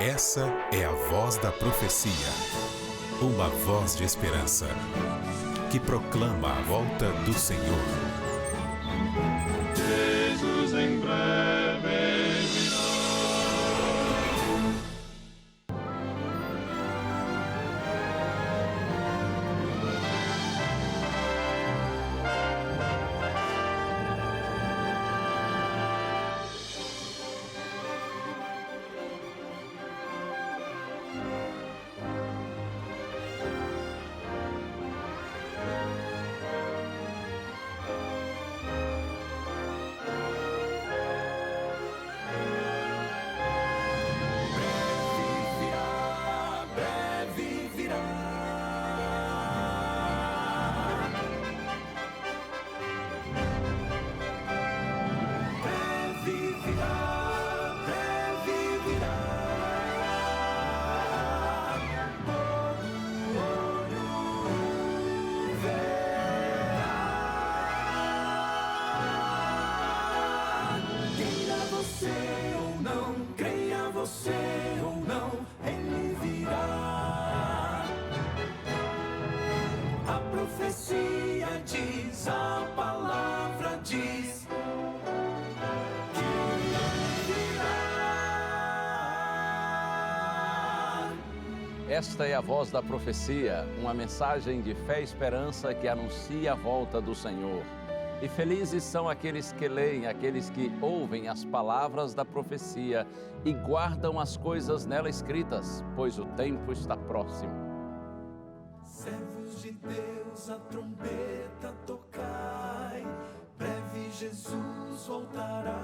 Essa é a voz da profecia, uma voz de esperança, que proclama a volta do Senhor. Jesus em breve virá. Esta é a voz da profecia, uma mensagem de fé e esperança que anuncia a volta do Senhor. E felizes são aqueles que leem, aqueles que ouvem as palavras da profecia e guardam as coisas nela escritas, pois o tempo está próximo. Servos de Deus, a trombeta tocai, breve Jesus voltará.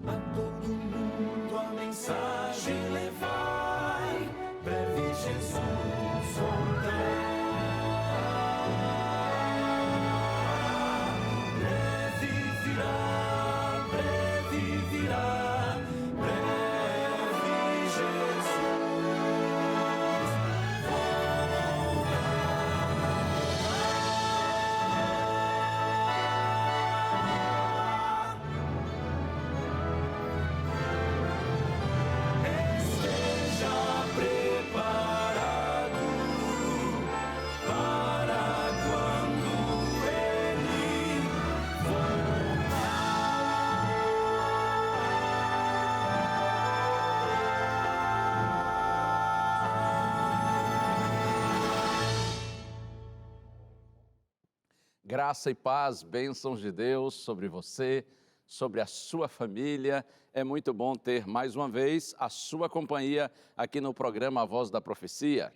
A todo mundo a mensagem levai, breve Jesus voltará. Breve virá, breve virá, breve Jesus Graça e paz, bênçãos de Deus sobre você, sobre a sua família. É muito bom ter mais uma vez a sua companhia aqui no programa A Voz da Profecia.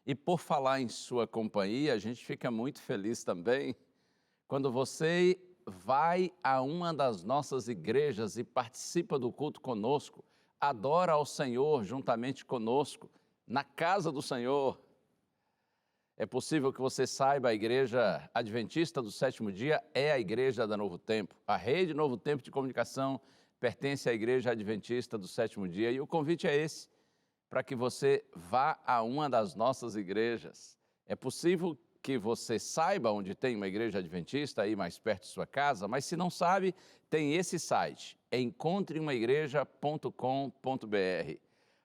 E por falar em sua companhia, a gente fica muito feliz também quando você vai a uma das nossas igrejas e participa do culto conosco, adora ao Senhor juntamente conosco, na casa do Senhor. É possível que você saiba, a Igreja Adventista do Sétimo Dia é a Igreja da Novo Tempo. A Rede Novo Tempo de Comunicação pertence à Igreja Adventista do Sétimo Dia e o convite é esse, para que você vá a uma das nossas igrejas. É possível que você saiba onde tem uma Igreja Adventista aí mais perto de sua casa, mas se não sabe, tem esse site, encontreumaigreja.com.br.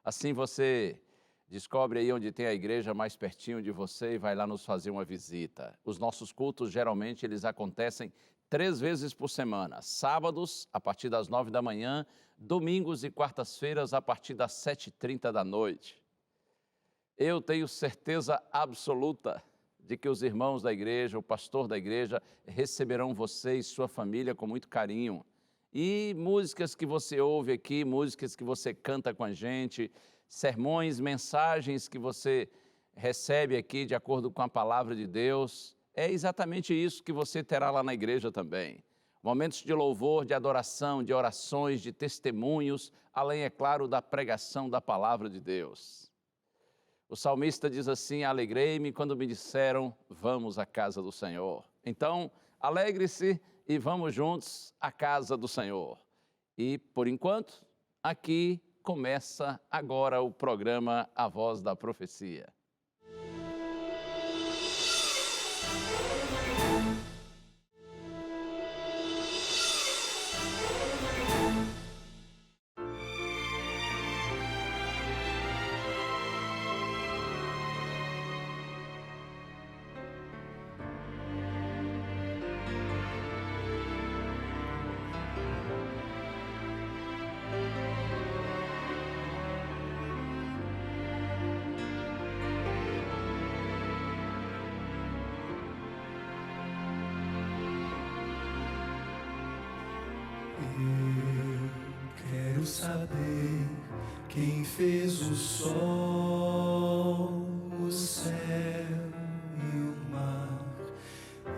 Assim você descobre aí onde tem a igreja mais pertinho de você e vai lá nos fazer uma visita. Os nossos cultos, geralmente, eles acontecem 3 vezes por semana. Sábados, a partir das 9 da manhã, domingos e quartas-feiras, a partir das 7h30 da noite. Eu tenho certeza absoluta de que os irmãos da igreja, o pastor da igreja, receberão você e sua família com muito carinho. E músicas que você ouve aqui, músicas que você canta com a gente, sermões, mensagens que você recebe aqui de acordo com a palavra de Deus, é exatamente isso que você terá lá na igreja também. Momentos de louvor, de adoração, de orações, de testemunhos, além, é claro, da pregação da palavra de Deus. O salmista diz assim: alegrei-me quando me disseram, vamos à casa do Senhor. Então, alegre-se e vamos juntos à casa do Senhor. E, por enquanto, aqui começa agora o programa A Voz da Profecia. saber quem fez o sol, o céu e o mar.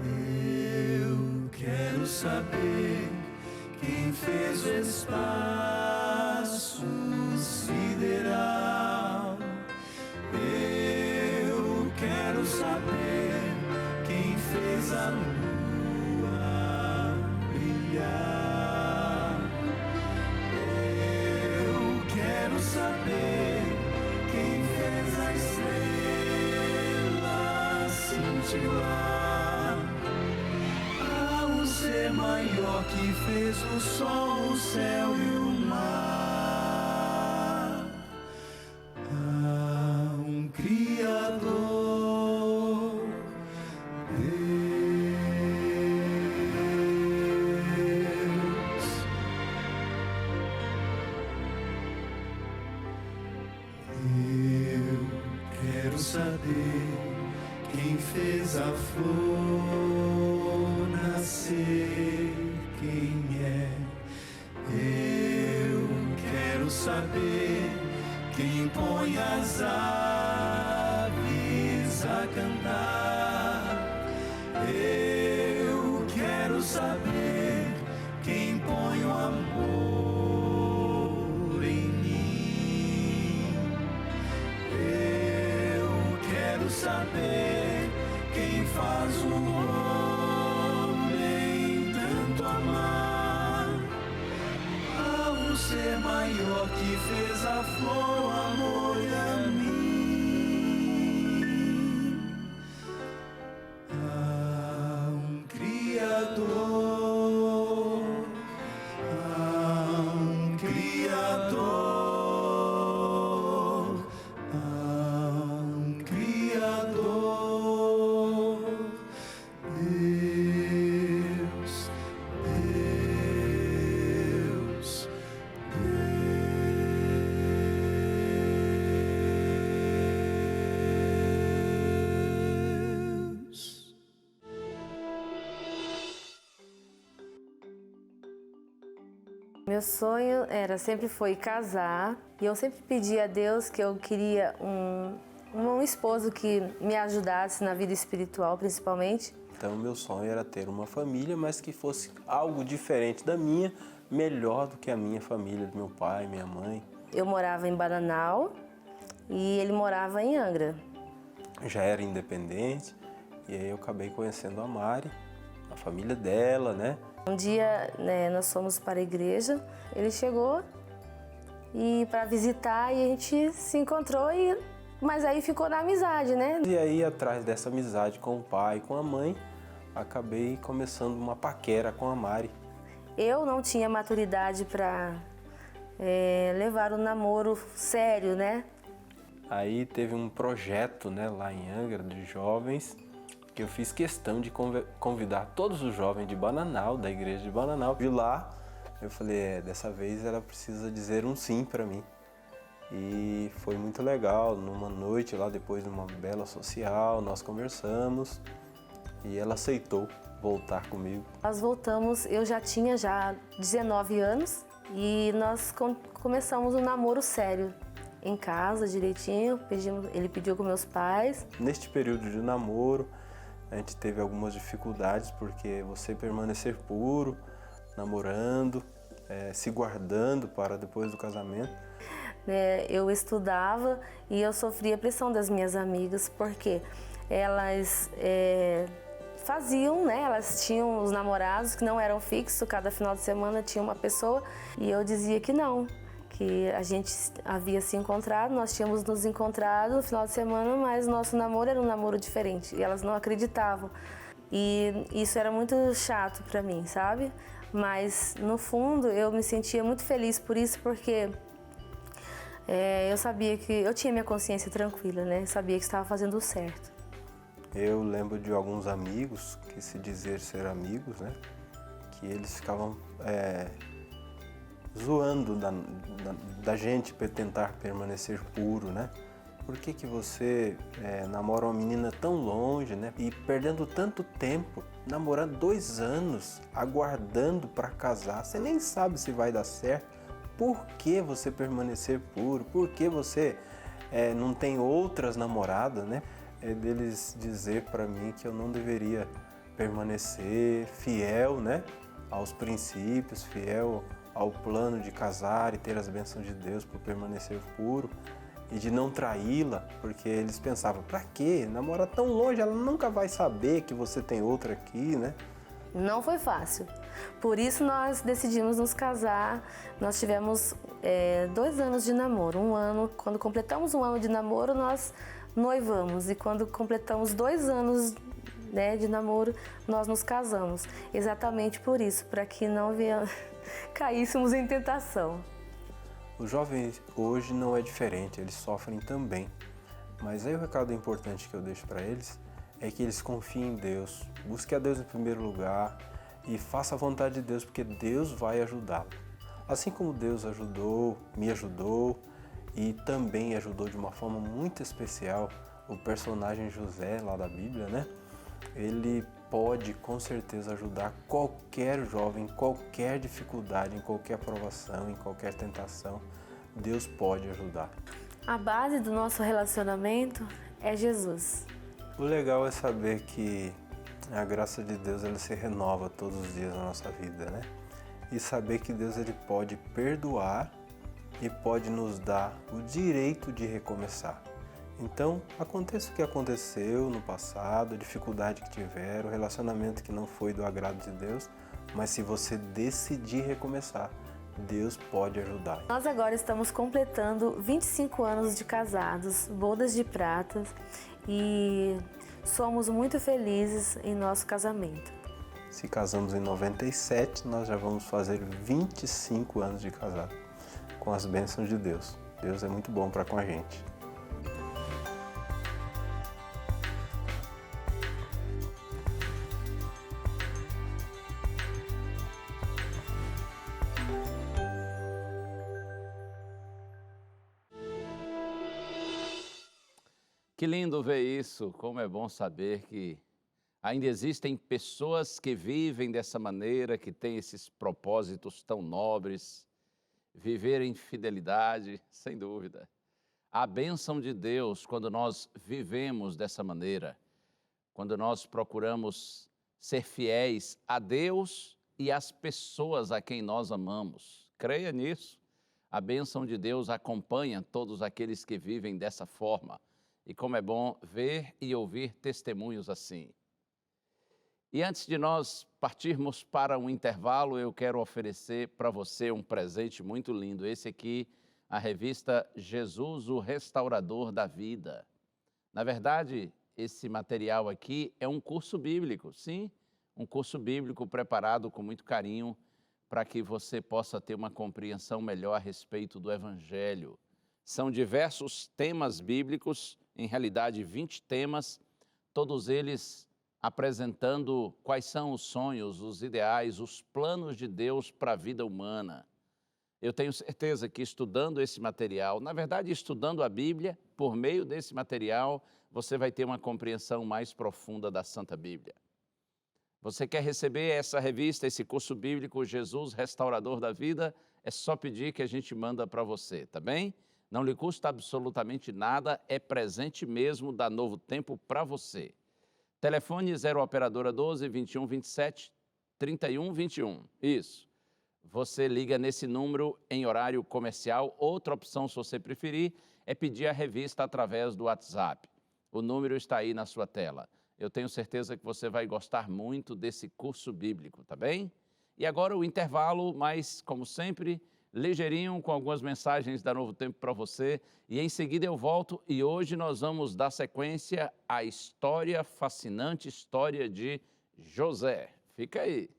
Eu quero saber quem fez o espaço sideral. Eu quero saber quem fez a lua brilhar. Eu quero saber quem fez a estrela cintilar. Há um ser maior que fez o sol, o céu e o mar. Há um Criador, Deus. Eu quero saber quem fez a flor nascer, quem é. Eu quero saber quem põe as aves a cantar. Eu quero saber quem põe o amor em mim. Eu quero saber quem faz o homem tanto amar. Há um ser maior que fez a flor, o amor e a mim. Há um Criador, há um Criador, há um Criador, Deus, Deus, Deus. Meu sonho sempre foi casar, e eu sempre pedi a Deus que eu queria um esposo que me ajudasse na vida espiritual, principalmente. Então, meu sonho era ter uma família, mas que fosse algo diferente da minha, melhor do que a minha família, do meu pai, minha mãe. Eu morava em Bananal e ele morava em Angra. Já era independente, e aí eu acabei conhecendo a Mari, a família dela, né? Um dia, nós fomos para a igreja, ele chegou e para visitar e a gente se encontrou, mas aí ficou na amizade, né? E aí, atrás dessa amizade com o pai e com a mãe, acabei começando uma paquera com a Mari. Eu não tinha maturidade para levar o namoro sério, né? Aí teve um projeto, né, lá em Angra, de jovens, que eu fiz questão de convidar todos os jovens de Bananal, da igreja de Bananal. De lá, eu falei, dessa vez ela precisa dizer um sim para mim. E foi muito legal, numa noite lá, depois de uma bela social, nós conversamos e ela aceitou voltar comigo. Nós voltamos, eu já tinha 19 anos e nós começamos um namoro sério. Em casa, direitinho, ele pediu com meus pais. Neste período de namoro, a gente teve algumas dificuldades, porque você permanecer puro, namorando, se guardando para depois do casamento. Eu estudava e eu sofria a pressão das minhas amigas, porque elas faziam, né? Elas tinham os namorados que não eram fixos, cada final de semana tinha uma pessoa, e eu dizia que não, que a gente havia se encontrado, nós tínhamos nos encontrado no final de semana, mas nosso namoro era um namoro diferente, e elas não acreditavam. E isso era muito chato para mim, sabe? Mas, no fundo, eu me sentia muito feliz por isso, porque eu sabia que eu tinha minha consciência tranquila, né? Eu sabia que estava fazendo o certo. Eu lembro de alguns amigos, que se dizer ser amigos, né? Que eles ficavam zoando da gente para tentar permanecer puro, né? Por que que você namora uma menina tão longe, né? E perdendo tanto tempo, namorando 2 anos, aguardando para casar, você nem sabe se vai dar certo. por que você permanecer puro? Por que você não tem outras namoradas, né? É deles dizer para mim que eu não deveria permanecer fiel, né, aos princípios, fiel ao plano de casar e ter as bênçãos de Deus por permanecer puro e de não traí-la, porque eles pensavam, pra quê? Namorar tão longe, ela nunca vai saber que você tem outra aqui, né? Não foi fácil. Por isso nós decidimos nos casar. Nós tivemos 2 anos de namoro. Quando completamos 1 ano de namoro, nós noivamos. E quando completamos 2 anos, né, de namoro, nós nos casamos. Exatamente por isso, para que não caíssemos em tentação. Os jovens hoje não é diferente, eles sofrem também. Mas aí o recado importante que eu deixo para eles é que eles confiem em Deus, busquem a Deus em primeiro lugar e faça a vontade de Deus, porque Deus vai ajudá-lo. Assim como Deus me ajudou e também ajudou de uma forma muito especial o personagem José lá da Bíblia, né? Ele pode com certeza ajudar qualquer jovem, em qualquer dificuldade, em qualquer provação, em qualquer tentação. Deus pode ajudar. A base do nosso relacionamento é Jesus. O legal é saber que a graça de Deus ela se renova todos os dias na nossa vida, né? E saber que Deus ele pode perdoar e pode nos dar o direito de recomeçar. Então, aconteça o que aconteceu no passado, a dificuldade que tiver, o relacionamento que não foi do agrado de Deus, mas se você decidir recomeçar, Deus pode ajudar. Nós agora estamos completando 25 anos de casados, bodas de prata, e somos muito felizes em nosso casamento. Se casamos em 97, nós já vamos fazer 25 anos de casado, com as bênçãos de Deus. Deus é muito bom para com a gente. Que lindo ver isso, como é bom saber que ainda existem pessoas que vivem dessa maneira, que têm esses propósitos tão nobres, viver em fidelidade, sem dúvida. A bênção de Deus, quando nós vivemos dessa maneira, quando nós procuramos ser fiéis a Deus e às pessoas a quem nós amamos. Creia nisso, a bênção de Deus acompanha todos aqueles que vivem dessa forma. E como é bom ver e ouvir testemunhos assim. E antes de nós partirmos para um intervalo, eu quero oferecer para você um presente muito lindo. Esse aqui, a revista Jesus, o Restaurador da Vida. Na verdade, esse material aqui é um curso bíblico, sim, um curso bíblico preparado com muito carinho para que você possa ter uma compreensão melhor a respeito do Evangelho. São diversos temas bíblicos, em realidade 20 temas, todos eles apresentando quais são os sonhos, os ideais, os planos de Deus para a vida humana. Eu tenho certeza que estudando esse material, na verdade estudando a Bíblia, por meio desse material, você vai ter uma compreensão mais profunda da Santa Bíblia. Você quer receber essa revista, esse curso bíblico, Jesus, Restaurador da Vida? É só pedir que a gente manda para você, tá bem? Não lhe custa absolutamente nada, é presente mesmo da Novo Tempo para você. Telefone 0 operadora 12 21 27 31 21. Isso. Você liga nesse número em horário comercial. Outra opção, se você preferir, é pedir a revista através do WhatsApp. O número está aí na sua tela. Eu tenho certeza que você vai gostar muito desse curso bíblico, tá bem? E agora o intervalo, mas como sempre, ligeirinho, com algumas mensagens da Novo Tempo para você. E em seguida eu volto e hoje nós vamos dar sequência à fascinante história de José. Fica aí.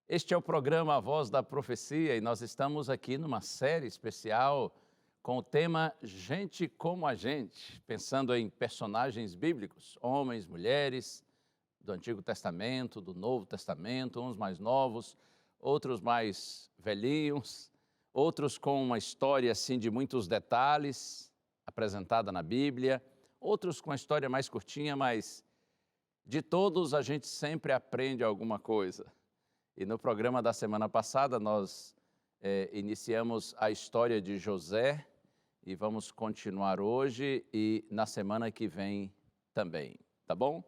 Este é o programa A Voz da Profecia e nós estamos aqui numa série especial com o tema Gente como a Gente, pensando em personagens bíblicos, homens, mulheres, do Antigo Testamento, do Novo Testamento, uns mais novos, outros mais velhinhos, outros com uma história assim de muitos detalhes, apresentada na Bíblia, outros com a história mais curtinha, mas de todos a gente sempre aprende alguma coisa. E no programa da semana passada nós iniciamos a história de José e vamos continuar hoje e na semana que vem também, tá bom?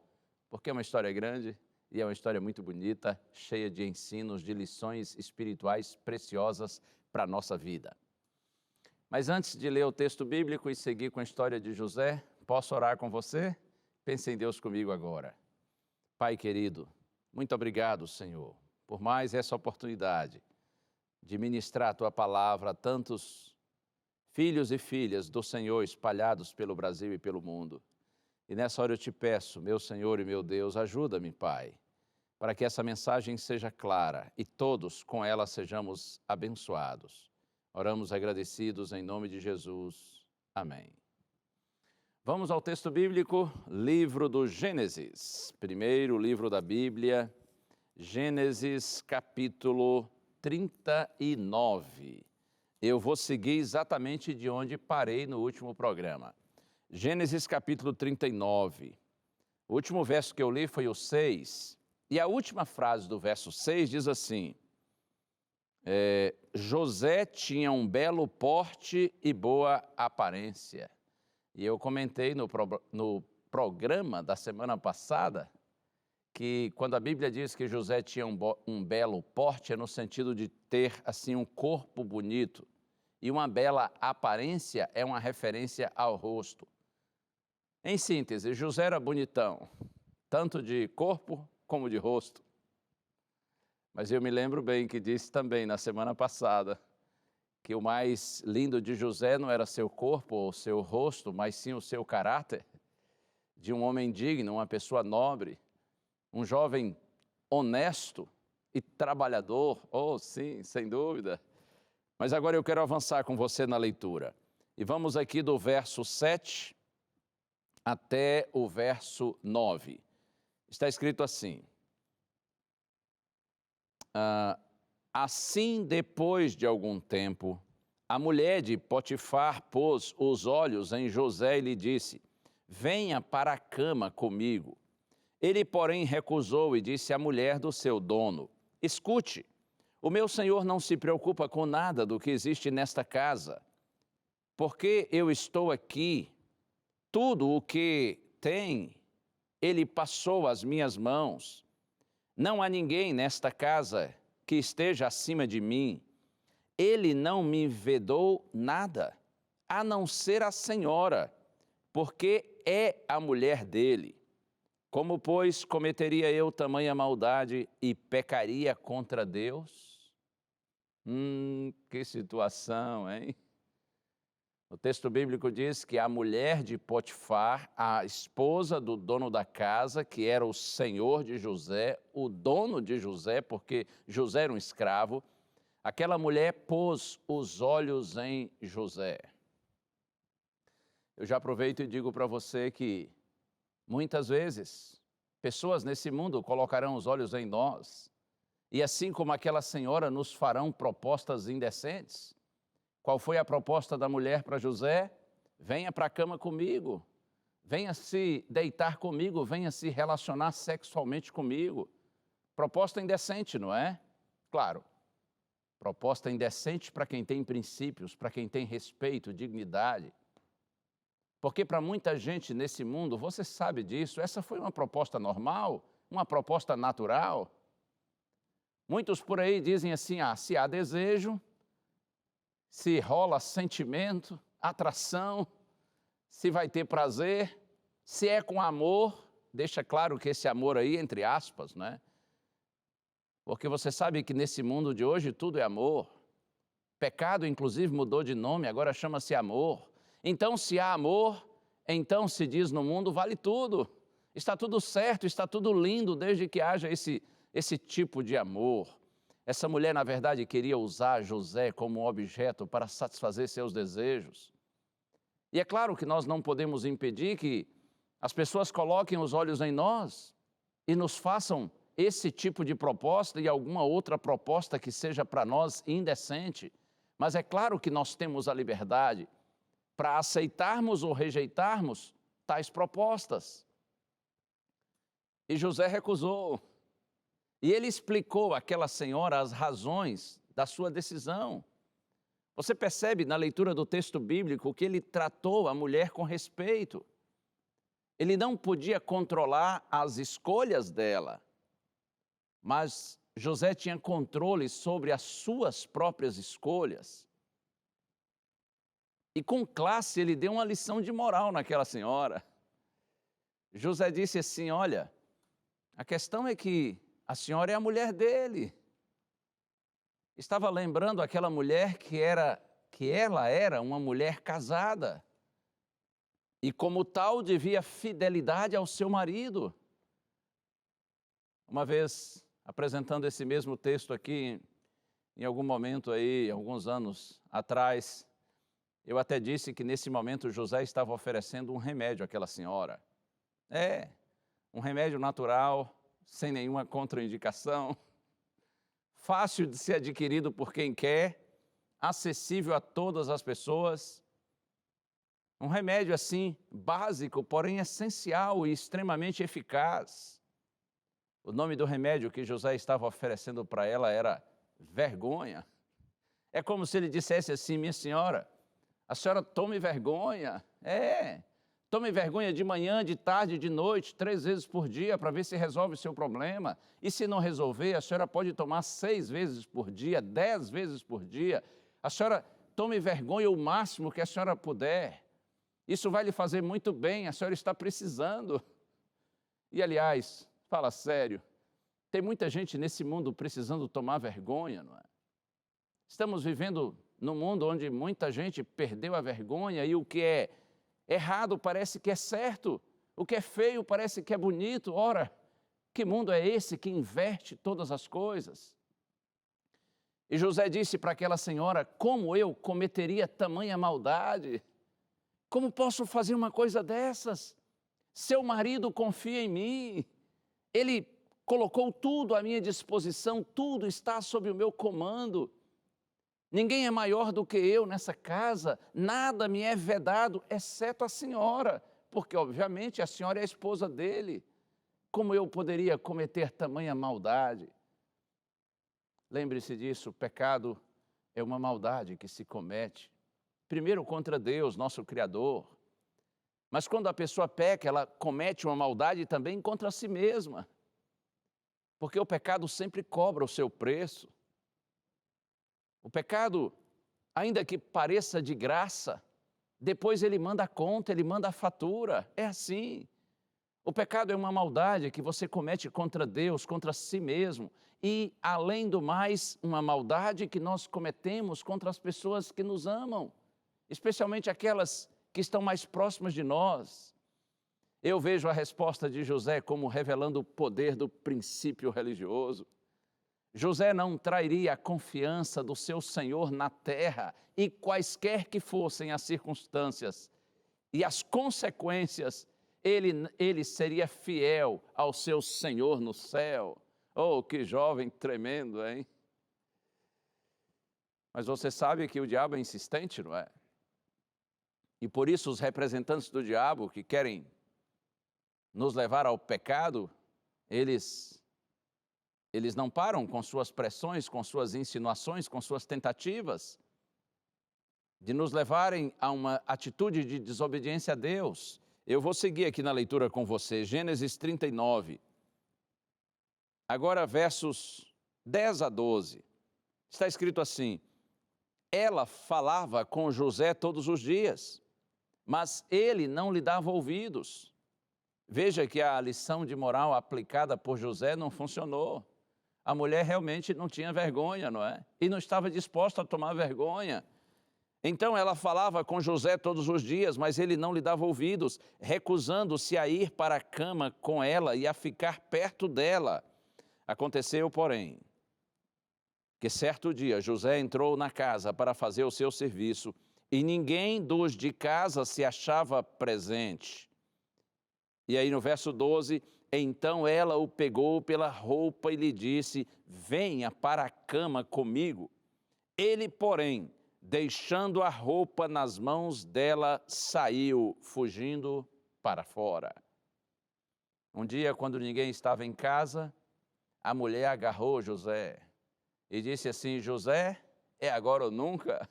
Porque é uma história grande e é uma história muito bonita, cheia de ensinos, de lições espirituais preciosas para a nossa vida. Mas antes de ler o texto bíblico e seguir com a história de José, posso orar com você? Pense em Deus comigo agora. Pai querido, muito obrigado, Senhor, por mais essa oportunidade de ministrar a Tua palavra a tantos filhos e filhas do Senhor espalhados pelo Brasil e pelo mundo. E nessa hora eu te peço, meu Senhor e meu Deus, ajuda-me, Pai, para que essa mensagem seja clara e todos com ela sejamos abençoados. Oramos agradecidos em nome de Jesus. Amém. Vamos ao texto bíblico, livro do Gênesis, primeiro livro da Bíblia, Gênesis capítulo 39. Eu vou seguir exatamente de onde parei no último programa. Gênesis capítulo 39. O último verso que eu li foi o 6. E a última frase do verso 6 diz assim: José tinha um belo porte e boa aparência. E eu comentei no programa da semana passada que quando a Bíblia diz que José tinha um belo porte, é no sentido de ter assim um corpo bonito. E uma bela aparência é uma referência ao rosto. Em síntese, José era bonitão, tanto de corpo como de rosto. Mas eu me lembro bem que disse também na semana passada que o mais lindo de José não era seu corpo ou seu rosto, mas sim o seu caráter, de um homem digno, uma pessoa nobre, um jovem honesto e trabalhador. Oh, sim, sem dúvida. Mas agora eu quero avançar com você na leitura. E vamos aqui do verso 7 até o verso 9. Está escrito assim: assim, depois de algum tempo, a mulher de Potifar pôs os olhos em José e lhe disse: venha para a cama comigo. Ele, porém, recusou e disse à mulher do seu dono: escute, o meu senhor não se preocupa com nada do que existe nesta casa, porque eu estou aqui. Tudo o que tem, ele passou às minhas mãos. Não há ninguém nesta casa que esteja acima de mim. Ele não me vedou nada, a não ser a senhora, porque é a mulher dele. Como, pois, cometeria eu tamanha maldade e pecaria contra Deus? Que situação, hein? O texto bíblico diz que a mulher de Potifar, a esposa do dono da casa, que era o senhor de José, o dono de José, porque José era um escravo, aquela mulher pôs os olhos em José. Eu já aproveito e digo para você que muitas vezes pessoas nesse mundo colocarão os olhos em nós e assim como aquela senhora nos farão propostas indecentes. Qual foi a proposta da mulher para José? Venha para a cama comigo, venha se deitar comigo, venha se relacionar sexualmente comigo. Proposta indecente, não é? Claro, proposta indecente para quem tem princípios, para quem tem respeito, dignidade. Porque para muita gente nesse mundo, você sabe disso, essa foi uma proposta normal, uma proposta natural. Muitos por aí dizem assim, se há desejo, se rola sentimento, atração, se vai ter prazer, se é com amor, deixa claro que esse amor aí, entre aspas, né? Porque você sabe que nesse mundo de hoje tudo é amor. Pecado, inclusive, mudou de nome, agora chama-se amor. Então, se há amor, então se diz no mundo, vale tudo. Está tudo certo, está tudo lindo, desde que haja esse tipo de amor. Essa mulher, na verdade, queria usar José como um objeto para satisfazer seus desejos. E é claro que nós não podemos impedir que as pessoas coloquem os olhos em nós e nos façam esse tipo de proposta e alguma outra proposta que seja para nós indecente. Mas é claro que nós temos a liberdade para aceitarmos ou rejeitarmos tais propostas. E José recusou. E ele explicou àquela senhora as razões da sua decisão. Você percebe na leitura do texto bíblico que ele tratou a mulher com respeito. Ele não podia controlar as escolhas dela, mas José tinha controle sobre as suas próprias escolhas. E com classe ele deu uma lição de moral naquela senhora. José disse assim: olha, a questão é que a senhora é a mulher dele. Estava lembrando aquela mulher que ela era uma mulher casada. E como tal devia fidelidade ao seu marido. Uma vez, apresentando esse mesmo texto aqui, em algum momento aí, alguns anos atrás, eu até disse que nesse momento José estava oferecendo um remédio àquela senhora. Um remédio natural, sem nenhuma contraindicação, fácil de ser adquirido por quem quer, acessível a todas as pessoas. Um remédio assim, básico, porém essencial e extremamente eficaz. O nome do remédio que José estava oferecendo para ela era vergonha. É como se ele dissesse assim: minha senhora, a senhora tome vergonha. Tome vergonha de manhã, de tarde, de noite, 3 vezes por dia, para ver se resolve o seu problema. E se não resolver, a senhora pode tomar 6 vezes por dia, 10 vezes por dia. A senhora tome vergonha o máximo que a senhora puder. Isso vai lhe fazer muito bem, a senhora está precisando. E, aliás, fala sério, tem muita gente nesse mundo precisando tomar vergonha, não é? Estamos vivendo num mundo onde muita gente perdeu a vergonha e o que é errado parece que é certo, o que é feio parece que é bonito. Ora, que mundo é esse que inverte todas as coisas? E José disse para aquela senhora: como eu cometeria tamanha maldade? Como posso fazer uma coisa dessas? Seu marido confia em mim, ele colocou tudo à minha disposição, tudo está sob o meu comando. Ninguém é maior do que eu nessa casa, nada me é vedado, exceto a senhora, porque obviamente a senhora é a esposa dele. Como eu poderia cometer tamanha maldade? Lembre-se disso, o pecado é uma maldade que se comete, primeiro contra Deus, nosso Criador, mas quando a pessoa peca, ela comete uma maldade também contra si mesma, porque o pecado sempre cobra o seu preço. O pecado, ainda que pareça de graça, depois ele manda a conta, ele manda a fatura, é assim. O pecado é uma maldade que você comete contra Deus, contra si mesmo, e, além do mais, uma maldade que nós cometemos contra as pessoas que nos amam, especialmente aquelas que estão mais próximas de nós. Eu vejo a resposta de José como revelando o poder do princípio religioso. José não trairia a confiança do seu Senhor na terra, e quaisquer que fossem as circunstâncias e as consequências, ele seria fiel ao seu Senhor no céu. Oh, que jovem tremendo, hein? Mas você sabe que o diabo é insistente, não é? E por isso os representantes do diabo que querem nos levar ao pecado, eles não param com suas pressões, com suas insinuações, com suas tentativas de nos levarem a uma atitude de desobediência a Deus. Eu vou seguir aqui na leitura com você, Gênesis 39. Agora versos 10 a 12. Está escrito assim: ela falava com José todos os dias, mas ele não lhe dava ouvidos. Veja que a lição de moral aplicada por José não funcionou. A mulher realmente não tinha vergonha, não é? E não estava disposta a tomar vergonha. Então ela falava com José todos os dias, mas ele não lhe dava ouvidos, recusando-se a ir para a cama com ela e a ficar perto dela. Aconteceu, porém, que certo dia José entrou na casa para fazer o seu serviço e ninguém dos de casa se achava presente. E aí no verso 12, então ela o pegou pela roupa e lhe disse: venha para a cama comigo. Ele, porém, deixando a roupa nas mãos dela, saiu, fugindo para fora. Um dia, quando ninguém estava em casa, a mulher agarrou José e disse assim: José, é agora ou nunca?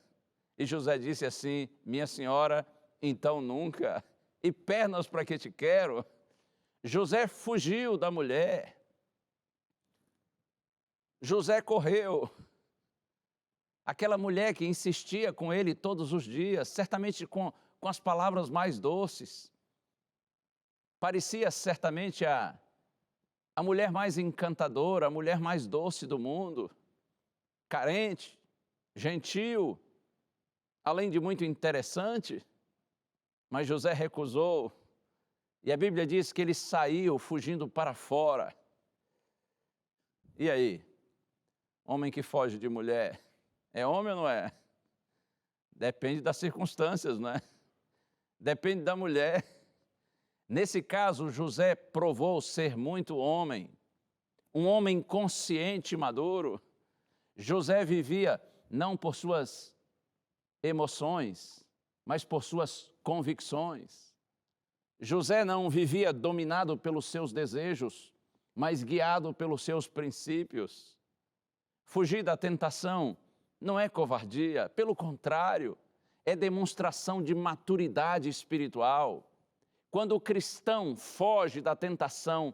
E José disse assim: minha senhora, então nunca. E pernas para que te quero? José fugiu da mulher. José correu. Aquela mulher que insistia com ele todos os dias, certamente com as palavras mais doces. Parecia certamente a mulher mais encantadora, a mulher mais doce do mundo. Carente, gentil, além de muito interessante. Mas José recusou. E a Bíblia diz que ele saiu fugindo para fora. E aí? Homem que foge de mulher, é homem ou não é? Depende das circunstâncias, não é? Depende da mulher. Nesse caso, José provou ser muito homem, um homem consciente e maduro. José vivia não por suas emoções, mas por suas convicções. José não vivia dominado pelos seus desejos, mas guiado pelos seus princípios. Fugir da tentação não é covardia, pelo contrário, é demonstração de maturidade espiritual. Quando o cristão foge da tentação,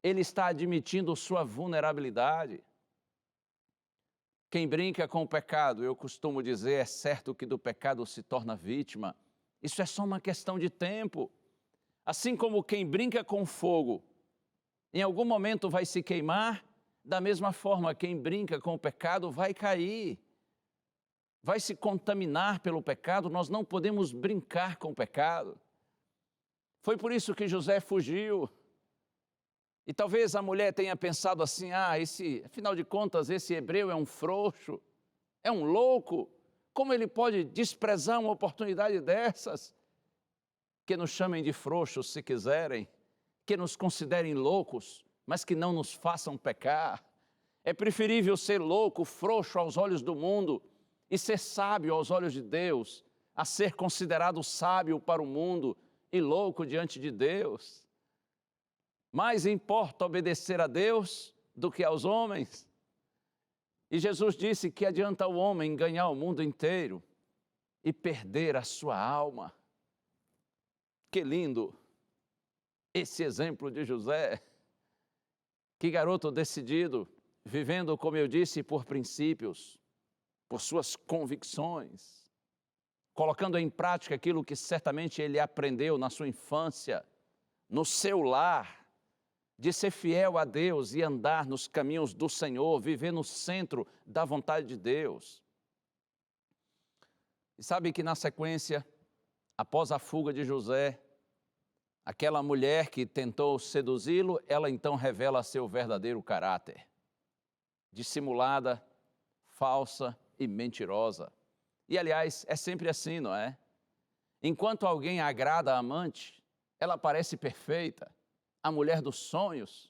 ele está admitindo sua vulnerabilidade. Quem brinca com o pecado, eu costumo dizer, é certo que do pecado se torna vítima. Isso é só uma questão de tempo. Assim como quem brinca com fogo, em algum momento vai se queimar, da mesma forma, quem brinca com o pecado vai cair, vai se contaminar pelo pecado. Nós não podemos brincar com o pecado. Foi por isso que José fugiu. E talvez a mulher tenha pensado assim: afinal de contas, esse hebreu é um frouxo, é um louco. Como ele pode desprezar uma oportunidade dessas? Que nos chamem de frouxos se quiserem, que nos considerem loucos, mas que não nos façam pecar. É preferível ser louco, frouxo aos olhos do mundo e ser sábio aos olhos de Deus, a ser considerado sábio para o mundo e louco diante de Deus. Mais importa obedecer a Deus do que aos homens. E Jesus disse que adianta o homem ganhar o mundo inteiro e perder a sua alma. Que lindo esse exemplo de José. Que garoto decidido, vivendo, como eu disse, por princípios, por suas convicções, colocando em prática aquilo que certamente ele aprendeu na sua infância, no seu lar, de ser fiel a Deus e andar nos caminhos do Senhor, viver no centro da vontade de Deus. E sabe que na sequência, após a fuga de José, aquela mulher que tentou seduzi-lo, ela então revela seu verdadeiro caráter, dissimulada, falsa e mentirosa. E aliás, é sempre assim, não é? Enquanto alguém agrada a amante, ela parece perfeita, a mulher dos sonhos,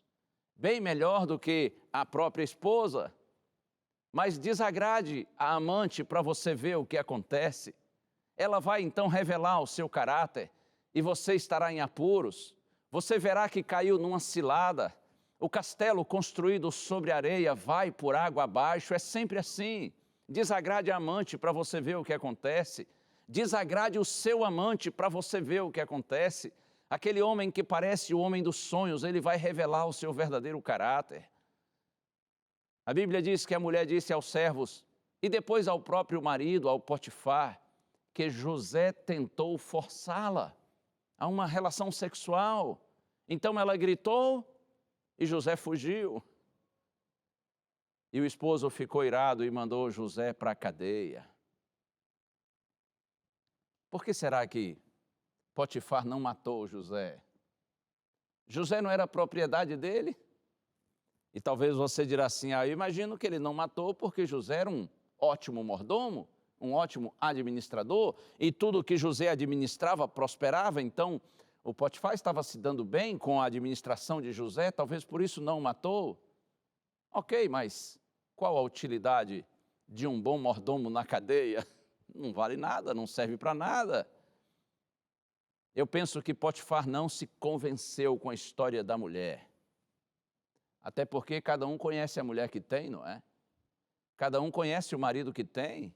bem melhor do que a própria esposa. Mas desagrade a amante para você ver o que acontece. Ela vai então revelar o seu caráter e você estará em apuros. Você verá que caiu numa cilada. O castelo construído sobre areia vai por água abaixo. É sempre assim. Desagrade a amante para você ver o que acontece. Desagrade o seu amante para você ver o que acontece. Aquele homem que parece o homem dos sonhos, ele vai revelar o seu verdadeiro caráter. A Bíblia diz que a mulher disse aos servos, e depois ao próprio marido, ao Potifar, que José tentou forçá-la a uma relação sexual. Então ela gritou e José fugiu. E o esposo ficou irado e mandou José para a cadeia. Por que será que Potifar não matou José? José não era propriedade dele? E talvez você dirá assim, eu imagino que ele não matou porque José era um ótimo mordomo, um ótimo administrador, e tudo que José administrava prosperava, então o Potifar estava se dando bem com a administração de José, talvez por isso não o matou. Ok, mas qual a utilidade de um bom mordomo na cadeia? Não vale nada, não serve para nada. Eu penso que Potifar não se convenceu com a história da mulher. Até porque cada um conhece a mulher que tem, não é? Cada um conhece o marido que tem.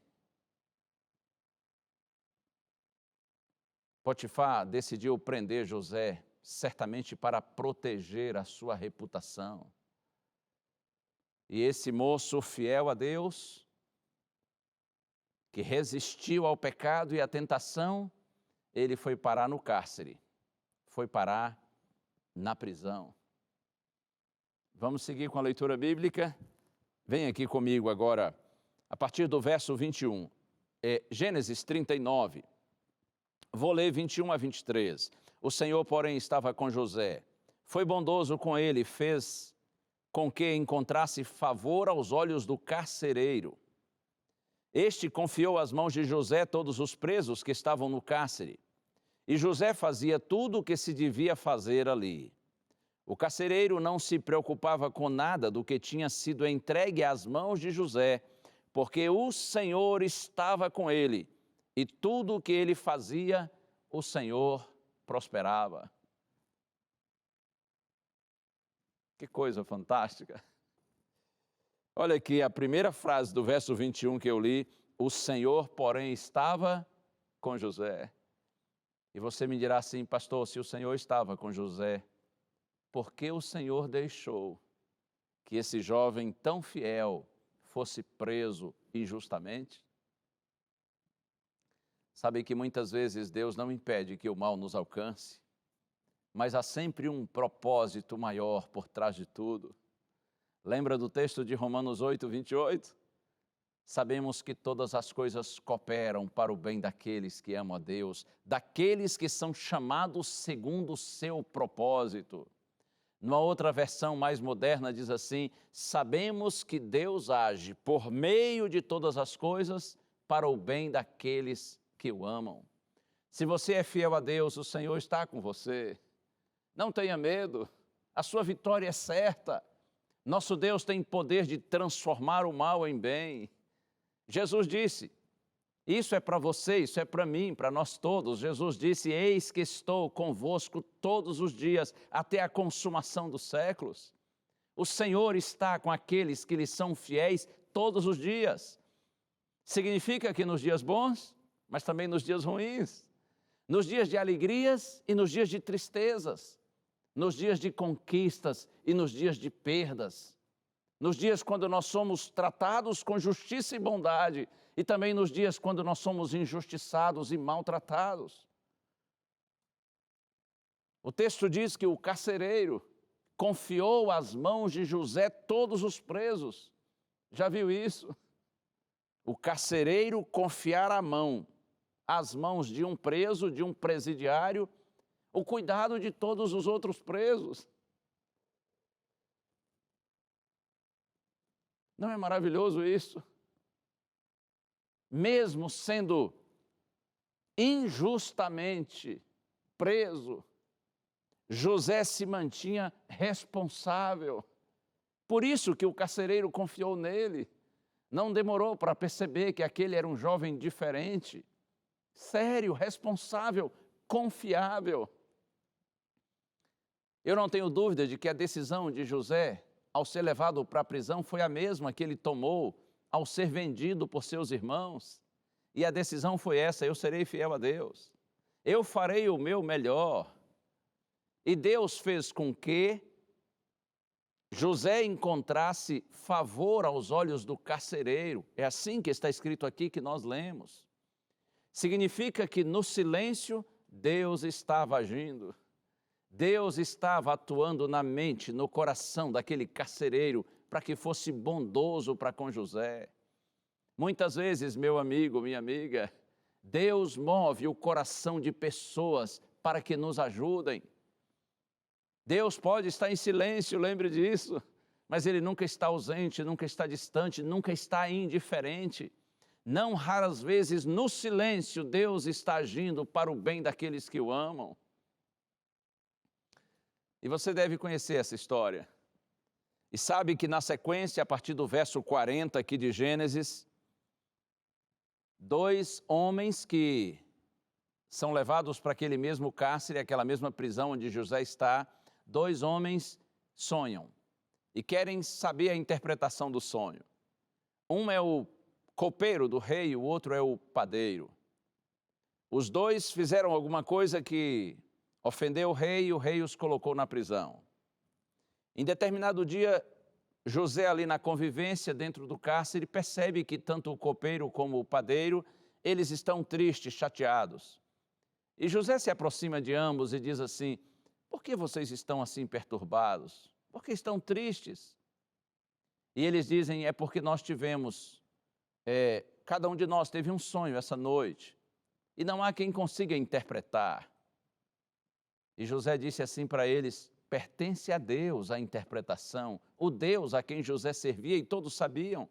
Potifar decidiu prender José, certamente para proteger a sua reputação. E esse moço fiel a Deus, que resistiu ao pecado e à tentação, ele foi parar no cárcere, foi parar na prisão. Vamos seguir com a leitura bíblica? Vem aqui comigo agora, a partir do verso 21. Gênesis 39. Vou ler 21 a 23. O Senhor, porém, estava com José. Foi bondoso com ele, fez com que encontrasse favor aos olhos do carcereiro. Este confiou às mãos de José todos os presos que estavam no cárcere. E José fazia tudo o que se devia fazer ali. O carcereiro não se preocupava com nada do que tinha sido entregue às mãos de José, porque o Senhor estava com ele, e tudo o que ele fazia, o Senhor prosperava. Que coisa fantástica! Olha aqui a primeira frase do verso 21 que eu li, o Senhor, porém, estava com José. E você me dirá assim, pastor, se o Senhor estava com José, por que o Senhor deixou que esse jovem tão fiel fosse preso injustamente? Sabe que muitas vezes Deus não impede que o mal nos alcance, mas há sempre um propósito maior por trás de tudo. Lembra do texto de Romanos 8, 28? Sabemos que todas as coisas cooperam para o bem daqueles que amam a Deus, daqueles que são chamados segundo o seu propósito. Numa outra versão mais moderna diz assim, sabemos que Deus age por meio de todas as coisas para o bem daqueles que o amam. Se você é fiel a Deus, o Senhor está com você. Não tenha medo, a sua vitória é certa. Nosso Deus tem poder de transformar o mal em bem. Jesus disse, isso é para você, isso é para mim, para nós todos. Jesus disse, eis que estou convosco todos os dias, até a consumação dos séculos. O Senhor está com aqueles que lhe são fiéis todos os dias. Significa que nos dias bons, mas também nos dias ruins, nos dias de alegrias e nos dias de tristezas, nos dias de conquistas e nos dias de perdas, nos dias quando nós somos tratados com justiça e bondade e também nos dias quando nós somos injustiçados e maltratados. O texto diz que o carcereiro confiou às mãos de José todos os presos. Já viu isso? O carcereiro confiar às mãos de um preso, de um presidiário, o cuidado de todos os outros presos. Não é maravilhoso isso? Mesmo sendo injustamente preso, José se mantinha responsável. Por isso que o carcereiro confiou nele. Não demorou para perceber que aquele era um jovem diferente, sério, responsável, confiável. Eu não tenho dúvida de que a decisão de José, ao ser levado para a prisão, foi a mesma que ele tomou ao ser vendido por seus irmãos. E a decisão foi essa, eu serei fiel a Deus. Eu farei o meu melhor. E Deus fez com que José encontrasse favor aos olhos do carcereiro. É assim que está escrito aqui que nós lemos. Significa que no silêncio Deus estava agindo. Deus estava atuando na mente, no coração daquele carcereiro para que fosse bondoso para com José. Muitas vezes, meu amigo, minha amiga, Deus move o coração de pessoas para que nos ajudem. Deus pode estar em silêncio, lembre disso, mas Ele nunca está ausente, nunca está distante, nunca está indiferente. Não raras vezes, no silêncio, Deus está agindo para o bem daqueles que o amam. E você deve conhecer essa história. E sabe que na sequência, a partir do verso 40 aqui de Gênesis, dois homens que são levados para aquele mesmo cárcere, aquela mesma prisão onde José está. 2 homens sonham e querem saber a interpretação do sonho. Um é o copeiro do rei, o outro é o padeiro. Os 2 fizeram alguma coisa que ofendeu o rei e o rei os colocou na prisão. Em determinado dia, José, ali na convivência dentro do cárcere, percebe que tanto o copeiro como o padeiro, eles estão tristes, chateados. E José se aproxima de ambos e diz assim: por que vocês estão assim perturbados? Por que estão tristes? E eles dizem: é porque nós tivemos, cada um de nós teve um sonho essa noite, e não há quem consiga interpretar. E José disse assim para eles: pertence a Deus a interpretação, o Deus a quem José servia, e todos sabiam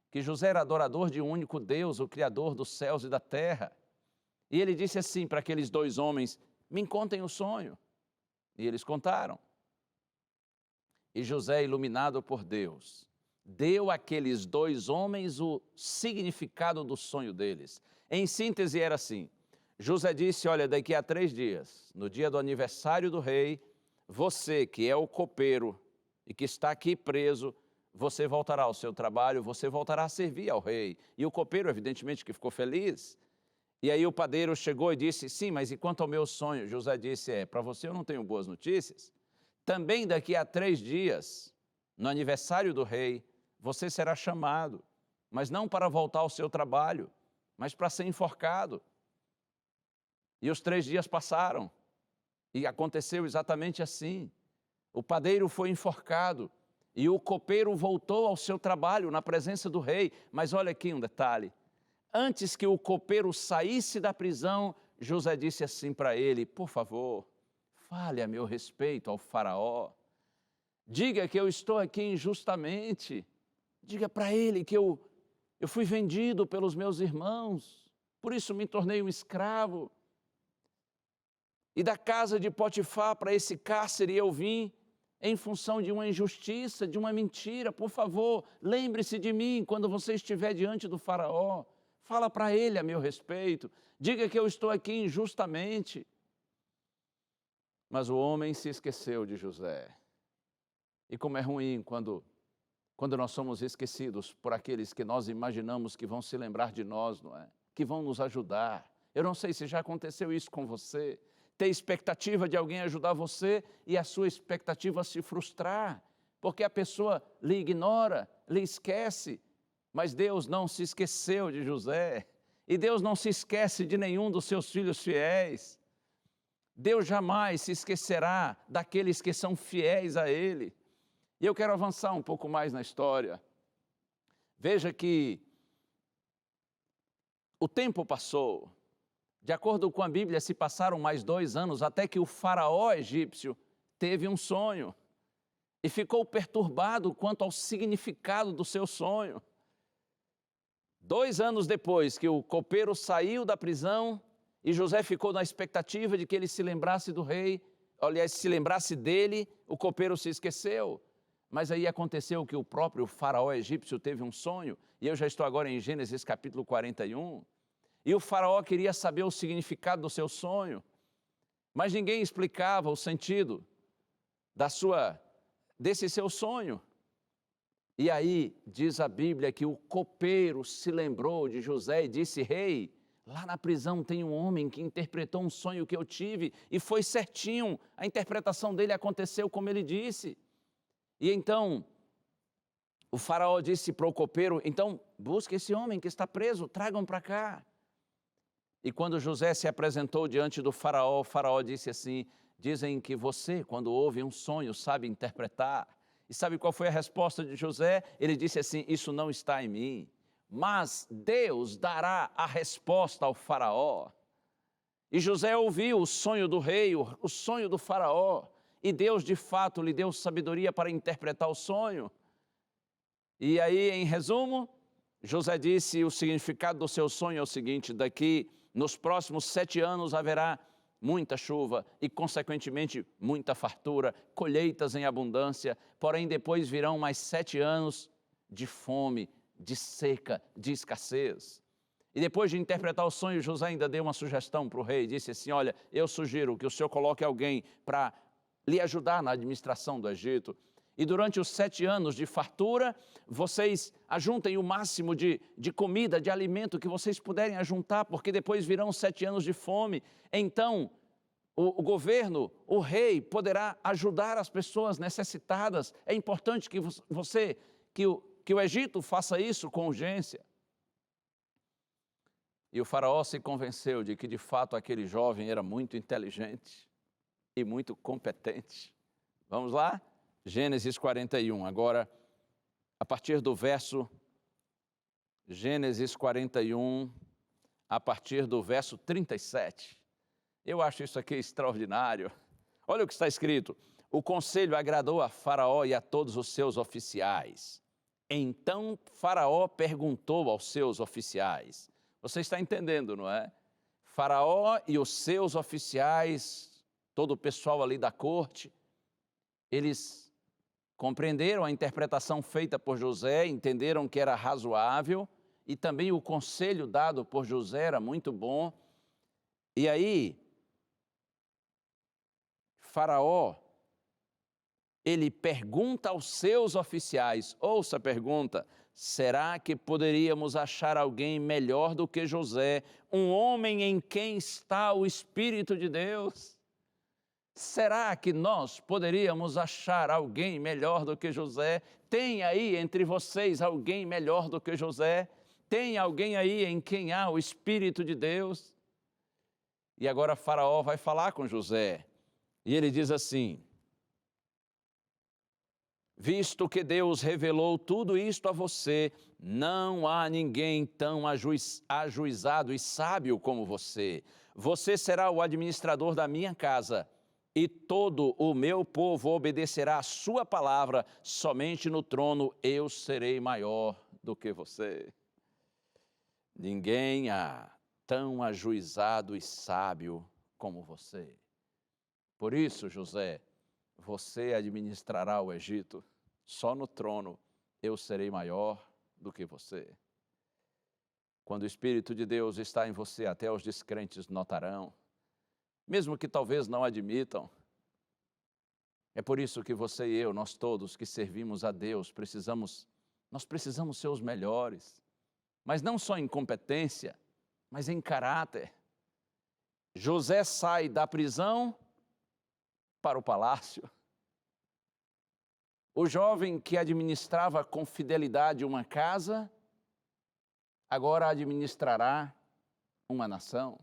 que José era adorador de um único Deus, o Criador dos céus e da terra. E ele disse assim para aqueles 2 homens: me contem o sonho. E eles contaram. E José, iluminado por Deus, deu àqueles 2 homens o significado do sonho deles. Em síntese, era assim: José disse: olha, daqui a 3 dias, no dia do aniversário do rei, você que é o copeiro e que está aqui preso, você voltará ao seu trabalho, você voltará a servir ao rei. E o copeiro, evidentemente, que ficou feliz. E aí o padeiro chegou e disse: sim, mas e quanto ao meu sonho? José disse: para você eu não tenho boas notícias. Também daqui a 3 dias, no aniversário do rei, você será chamado, mas não para voltar ao seu trabalho, mas para ser enforcado. E os 3 dias passaram, e aconteceu exatamente assim. O padeiro foi enforcado, e o copeiro voltou ao seu trabalho na presença do rei. Mas olha aqui um detalhe: antes que o copeiro saísse da prisão, José disse assim para ele: por favor, fale a meu respeito ao faraó. Diga que eu estou aqui injustamente. Diga para ele que eu fui vendido pelos meus irmãos, por isso me tornei um escravo. E da casa de Potifar para esse cárcere eu vim em função de uma injustiça, de uma mentira. Por favor, lembre-se de mim quando você estiver diante do faraó. Fala para ele a meu respeito. Diga que eu estou aqui injustamente. Mas o homem se esqueceu de José. E como é ruim quando nós somos esquecidos por aqueles que nós imaginamos que vão se lembrar de nós, não é? Que vão nos ajudar. Eu não sei se já aconteceu isso com você. Ter expectativa de alguém ajudar você e a sua expectativa se frustrar, porque a pessoa lhe ignora, lhe esquece. Mas Deus não se esqueceu de José, e Deus não se esquece de nenhum dos seus filhos fiéis. Deus jamais se esquecerá daqueles que são fiéis a Ele. E eu quero avançar um pouco mais na história. Veja que o tempo passou. De acordo com a Bíblia, se passaram mais 2 anos até que o faraó egípcio teve um sonho e ficou perturbado quanto ao significado do seu sonho. 2 anos depois que o copeiro saiu da prisão e José ficou na expectativa de que ele se lembrasse do rei, aliás, se lembrasse dele, o copeiro se esqueceu. Mas aí aconteceu que o próprio faraó egípcio teve um sonho, e eu já estou agora em Gênesis capítulo 41, e o faraó queria saber o significado do seu sonho, mas ninguém explicava o sentido desse seu sonho. E aí diz a Bíblia que o copeiro se lembrou de José e disse: rei, lá na prisão tem um homem que interpretou um sonho que eu tive, e foi certinho, a interpretação dele aconteceu como ele disse. E então o faraó disse para o copeiro: então busque esse homem que está preso, tragam para cá. E quando José se apresentou diante do faraó, o faraó disse assim: dizem que você, quando ouve um sonho, sabe interpretar. E sabe qual foi a resposta de José? Ele disse assim: isso não está em mim, mas Deus dará a resposta ao faraó. E José ouviu o sonho do rei, o sonho do faraó, e Deus de fato lhe deu sabedoria para interpretar o sonho. E aí, em resumo, José disse: o significado do seu sonho é o seguinte: daqui nos próximos 7 anos haverá muita chuva e, consequentemente, muita fartura, colheitas em abundância, porém depois virão mais 7 anos de fome, de seca, de escassez. E depois de interpretar o sonho, José ainda deu uma sugestão para o rei. Disse assim, olha, eu sugiro que o senhor coloque alguém para lhe ajudar na administração do Egito. E durante os 7 anos de fartura, vocês ajuntem o máximo de comida, de alimento que vocês puderem ajuntar, porque depois virão 7 anos de fome. Então, o governo, o rei, poderá ajudar as pessoas necessitadas. É importante que que o Egito faça isso com urgência. E o faraó se convenceu de que, de fato, aquele jovem era muito inteligente e muito competente. Vamos lá? Gênesis 41. Agora, a partir do verso... Gênesis 41, a partir do verso 37. Eu acho isso aqui extraordinário. Olha o que está escrito. O conselho agradou a Faraó e a todos os seus oficiais. Então, Faraó perguntou aos seus oficiais. Você está entendendo, não é? Faraó e os seus oficiais, todo o pessoal ali da corte, eles compreenderam a interpretação feita por José, entenderam que era razoável e também o conselho dado por José era muito bom. E aí, Faraó, ele pergunta aos seus oficiais, ouça a pergunta, será que poderíamos achar alguém melhor do que José, um homem em quem está o Espírito de Deus? Será que nós poderíamos achar alguém melhor do que José? Tem aí entre vocês alguém melhor do que José? Tem alguém aí em quem há o Espírito de Deus? E agora Faraó vai falar com José. E ele diz assim, visto que Deus revelou tudo isto a você, não há ninguém tão ajuizado e sábio como você. Você será o administrador da minha casa e todo o meu povo obedecerá a sua palavra. Somente no trono eu serei maior do que você. Ninguém há tão ajuizado e sábio como você. Por isso, José, você administrará o Egito. Só no trono eu serei maior do que você. Quando o Espírito de Deus está em você, até os descrentes notarão, mesmo que talvez não admitam. É por isso que você e eu, nós todos que servimos a Deus, nós precisamos ser os melhores, mas não só em competência, mas em caráter. José sai da prisão para o palácio. O jovem que administrava com fidelidade uma casa, agora administrará uma nação.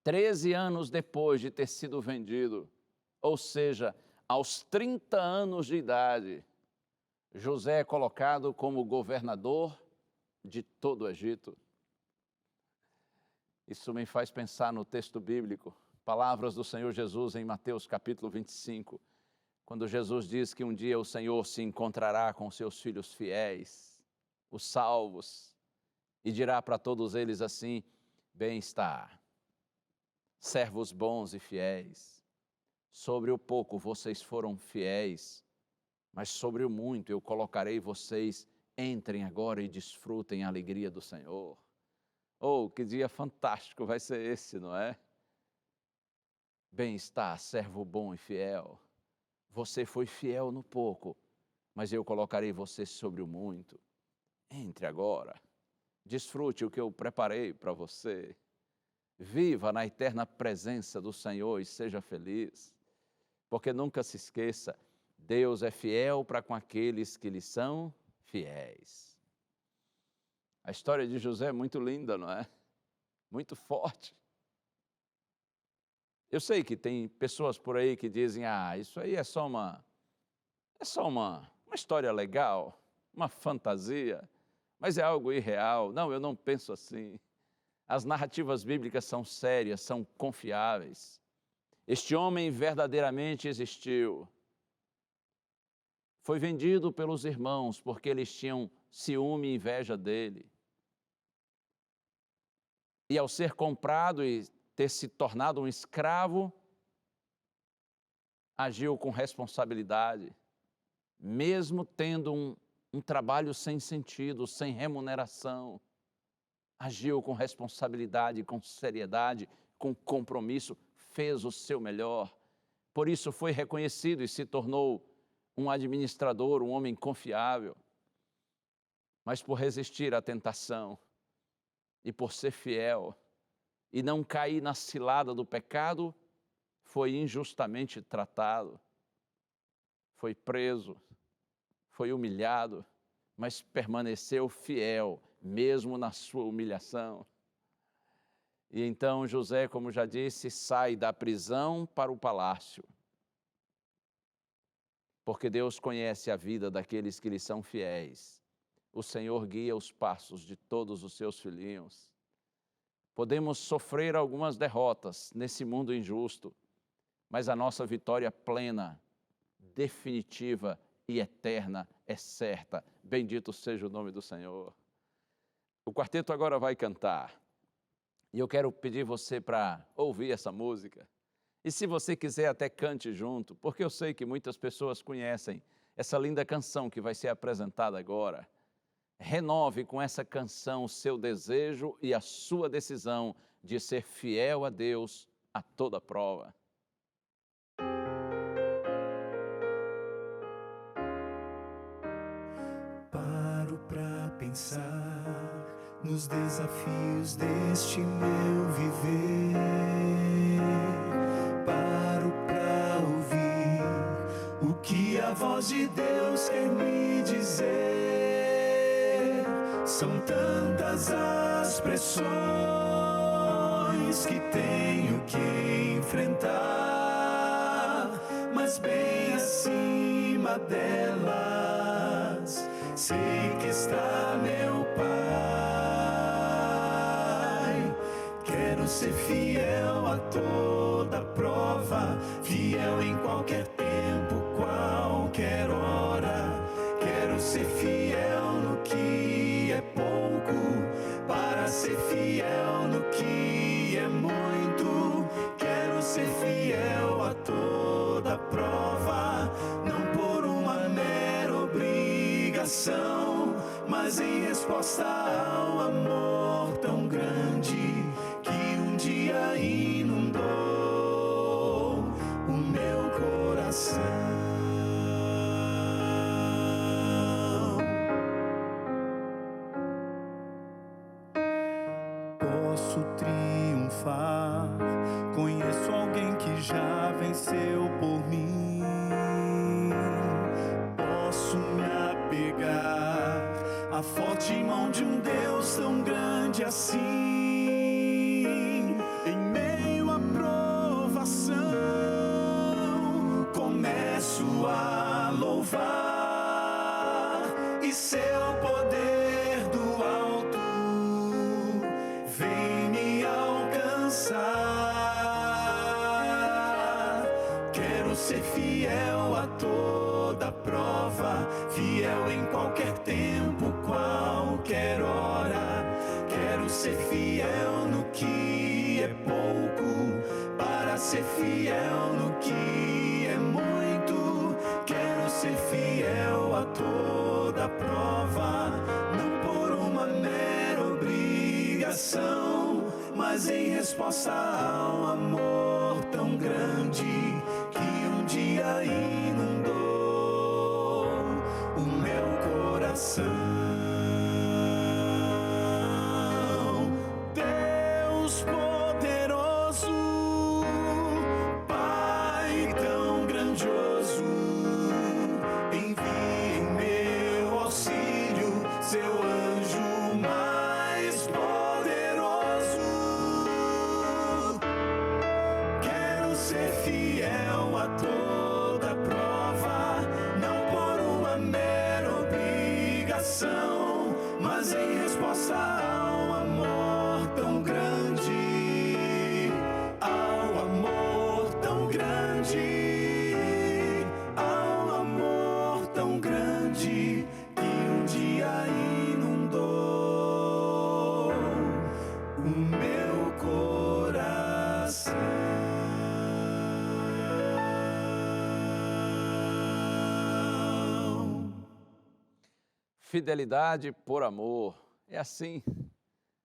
13 anos depois de ter sido vendido, ou seja, aos 30 anos de idade, José é colocado como governador de todo o Egito. Isso me faz pensar no texto bíblico, palavras do Senhor Jesus em Mateus capítulo 25, quando Jesus diz que um dia o Senhor se encontrará com seus filhos fiéis, os salvos, e dirá para todos eles assim, bem-estar, servos bons e fiéis, sobre o pouco vocês foram fiéis, mas sobre o muito eu colocarei vocês, entrem agora e desfrutem a alegria do Senhor. Oh, que dia fantástico vai ser esse, não é? Bem-estar, servo bom e fiel. Você foi fiel no pouco, mas eu colocarei você sobre o muito. Entre agora, desfrute o que eu preparei para você. Viva na eterna presença do Senhor e seja feliz. Porque nunca se esqueça, Deus é fiel para com aqueles que lhe são fiéis. A história de José é muito linda, não é? Muito forte. Eu sei que tem pessoas por aí que dizem, isso aí é só uma história legal, uma fantasia, mas é algo irreal. Não, eu não penso assim. As narrativas bíblicas são sérias, são confiáveis. Este homem verdadeiramente existiu. Foi vendido pelos irmãos porque eles tinham ciúme e inveja dele. E ao ser comprado e ter se tornado um escravo, agiu com responsabilidade, mesmo tendo um trabalho sem sentido, sem remuneração. agiu com responsabilidade, com seriedade, com compromisso, fez o seu melhor. Por isso foi reconhecido e se tornou um administrador, um homem confiável. Mas por resistir à tentação e por ser fiel e não cair na cilada do pecado, foi injustamente tratado, foi preso, foi humilhado, mas permaneceu fiel, mesmo na sua humilhação. E então José, como já disse, sai da prisão para o palácio, porque Deus conhece a vida daqueles que lhe são fiéis. O Senhor guia os passos de todos os seus filhinhos. Podemos sofrer algumas derrotas nesse mundo injusto, mas a nossa vitória plena, definitiva e eterna é certa. Bendito seja o nome do Senhor. O quarteto agora vai cantar. E eu quero pedir você para ouvir essa música. E se você quiser, até cante junto, porque eu sei que muitas pessoas conhecem essa linda canção que vai ser apresentada agora. Renove com essa canção o seu desejo e a sua decisão de ser fiel a Deus a toda prova. Paro pra pensar nos desafios deste meu viver. Paro pra ouvir o que a voz de Deus quer me dizer. São tantas as pressões que tenho que enfrentar, mas bem acima delas sei que está meu Pai. Quero ser fiel a toda prova, fiel em qualquer tempo, qualquer hora. Quero ser fiel no que é pouco, para ser fiel no que é muito. Quero ser fiel a toda prova, não por uma mera obrigação, mas em resposta ao amor tão grande que um dia inundou o meu coração. Posso triunfar, conheço alguém que já venceu por mim. Posso me apegar à forte mão de um Deus tão grande assim. Em meio à provação, começo a louvar, e seu poder do alto vem me alcançar. Quero ser fiel a toda prova, fiel em qualquer tempo, qualquer hora. Quero ser fiel no que é pouco, para ser fiel no que é muito. Quero ser fiel a toda prova, não por uma mera obrigação, mas em resposta ao amor tão grande que um dia inundou o meu coração. Deus poderoso, Pai tão grandioso, envie em meu auxílio seu anjo mais poderoso. Quero ser fiel a toda prova, não por uma mera obrigação, mas em resposta ao amor tão grande, ao amor tão grande, ao amor tão grande que um dia inundou o meu coração. Fidelidade por amor. É assim.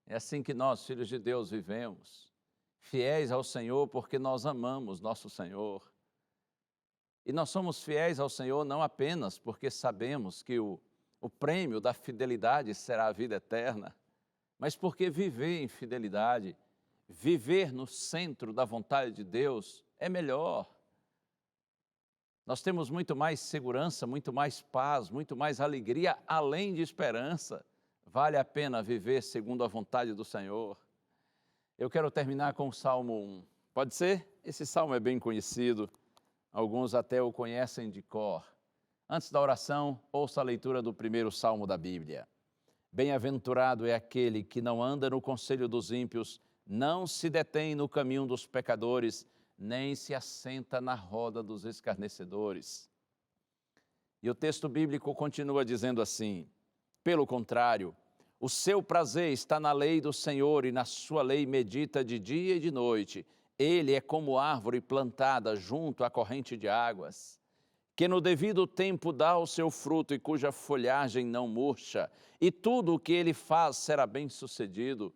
É assim que nós, filhos de Deus, vivemos, fiéis ao Senhor porque nós amamos nosso Senhor. E nós somos fiéis ao Senhor não apenas porque sabemos que o prêmio da fidelidade será a vida eterna, mas porque viver em fidelidade, viver no centro da vontade de Deus é melhor. Nós temos muito mais segurança, muito mais paz, muito mais alegria, além de esperança. Vale a pena viver segundo a vontade do Senhor. Eu quero terminar com o Salmo 1. Pode ser? Esse salmo é bem conhecido, alguns até o conhecem de cor. Antes da oração, ouça a leitura do primeiro salmo da Bíblia. Bem-aventurado é aquele que não anda no conselho dos ímpios, não se detém no caminho dos pecadores, nem se assenta na roda dos escarnecedores. E o texto bíblico continua dizendo assim: pelo contrário, o seu prazer está na lei do Senhor e na sua lei medita de dia e de noite. Ele é como árvore plantada junto à corrente de águas, que no devido tempo dá o seu fruto e cuja folhagem não murcha, e tudo o que ele faz será bem-sucedido.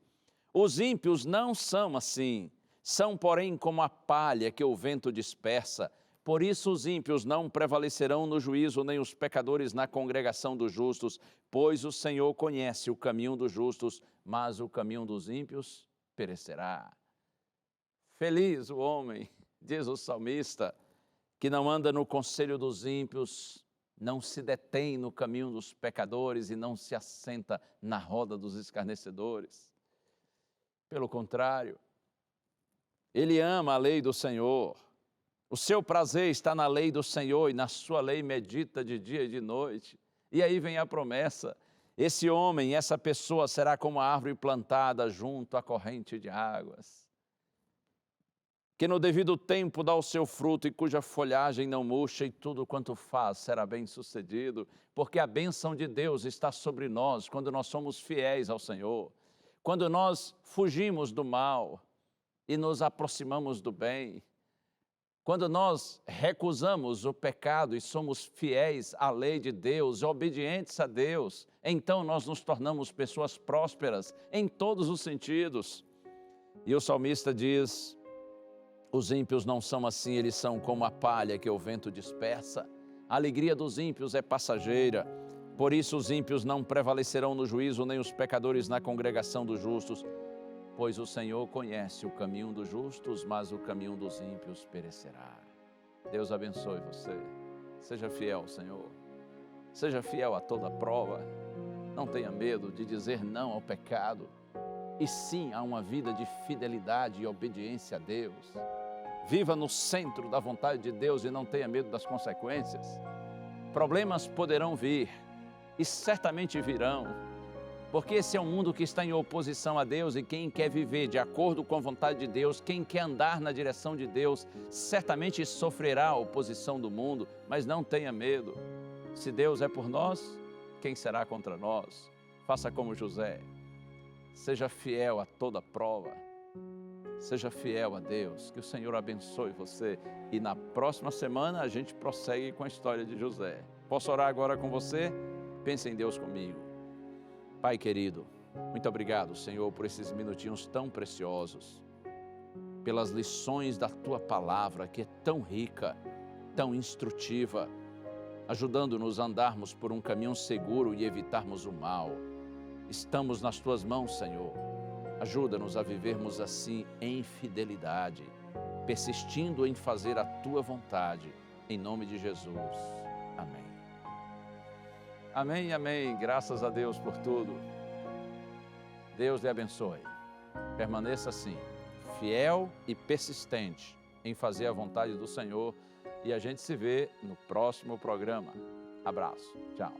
Os ímpios não são assim, são, porém, como a palha que o vento dispersa. Por isso os ímpios não prevalecerão no juízo, nem os pecadores na congregação dos justos, pois o Senhor conhece o caminho dos justos, mas o caminho dos ímpios perecerá. Feliz o homem, diz o salmista, que não anda no conselho dos ímpios, não se detém no caminho dos pecadores e não se assenta na roda dos escarnecedores. Pelo contrário, ele ama a lei do Senhor. O seu prazer está na lei do Senhor e na sua lei medita de dia e de noite. E aí vem a promessa: esse homem, essa pessoa será como a árvore plantada junto à corrente de águas, que no devido tempo dá o seu fruto e cuja folhagem não murcha, e tudo quanto faz será bem-sucedido, porque a bênção de Deus está sobre nós quando nós somos fiéis ao Senhor, quando nós fugimos do mal e nos aproximamos do bem, quando nós recusamos o pecado e somos fiéis à lei de Deus, obedientes a Deus, então nós nos tornamos pessoas prósperas em todos os sentidos. E o salmista diz: os ímpios não são assim, eles são como a palha que o vento dispersa. A alegria dos ímpios é passageira, por isso os ímpios não prevalecerão no juízo, nem os pecadores na congregação dos justos. Pois o Senhor conhece o caminho dos justos, mas o caminho dos ímpios perecerá. Deus abençoe você. Seja fiel ao Senhor. Seja fiel a toda prova. Não tenha medo de dizer não ao pecado, e sim a uma vida de fidelidade e obediência a Deus. Viva no centro da vontade de Deus e não tenha medo das consequências. Problemas poderão vir, e certamente virão, porque esse é um mundo que está em oposição a Deus, e quem quer viver de acordo com a vontade de Deus, quem quer andar na direção de Deus, certamente sofrerá a oposição do mundo, mas não tenha medo. Se Deus é por nós, quem será contra nós? Faça como José. Seja fiel a toda prova. Seja fiel a Deus. Que o Senhor abençoe você. E na próxima semana a gente prossegue com a história de José. Posso orar agora com você? Pense em Deus comigo. Pai querido, muito obrigado, Senhor, por esses minutinhos tão preciosos, pelas lições da Tua palavra, que é tão rica, tão instrutiva, ajudando-nos a andarmos por um caminho seguro e evitarmos o mal. Estamos nas Tuas mãos, Senhor. Ajuda-nos a vivermos assim em fidelidade, persistindo em fazer a Tua vontade, em nome de Jesus. Amém. Amém, amém. Graças a Deus por tudo. Deus lhe abençoe. Permaneça assim, fiel e persistente em fazer a vontade do Senhor, e a gente se vê no próximo programa. Abraço. Tchau.